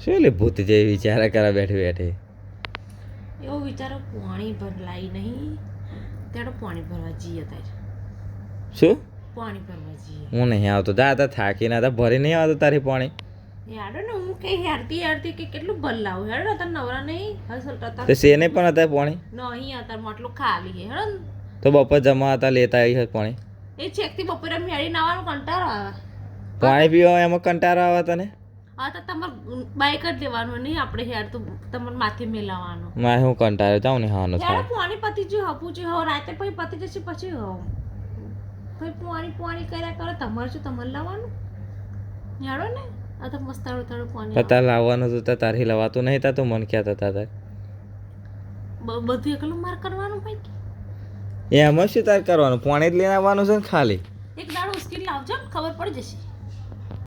શું લે ભૂત જેવી વિચારા કરા બેઠે બેઠે એવો વિચારો પાણી ભરલાઈ નહીં ત્યારે પાણી ભરવા જઈએ ત્યારે શું પાણી ભરવા જઈએ હું નહીં આવતો દાદા થાકીને હતા ભરી નહીં આવતો તારી પાણી યાર ને હું કઈ હેરતી કે કેટલું ભર લાવું હેડ તાર નવરા નહીં હસલ તો શેને પણ હતા પાણી નહીં અત્યારે માટલું ખાલી હે હેડ તો બપોર જમા હતા લેતા આવી હતી પાણી એ છેકથી બપોરે મેળી નાવાનું કંટાળો આવે પાણી પીવા એમાં કંટાળો આવે તને હા તો તમારે બાઈક જ લેવાનું નહીં આપણે હેડ તો તમારે માથે મેલાવાનું મારે હું કંટાળો જાઉં ને હાનો હેડ પાણી પતી જ હપું છે હવે રાતે પછી પતી જશે પછી ભાઈ પાણી કર્યા કરો તમારે શું તમારે લાવવાનું હેડો ને આ તો મસ્ત તારું પાણી પતા લાવવાનું તો તારી લવાતું નહીં તા તો મન ક્યાં હતા તાર બધું એકલું માર કરવાનું ભાઈ એમાં શું તાર કરવાનું પાણી જ લઈને આવવાનું છે ને ખાલી એક દાડો ઉશ્કેલ લાવજો ખબર પડી જશે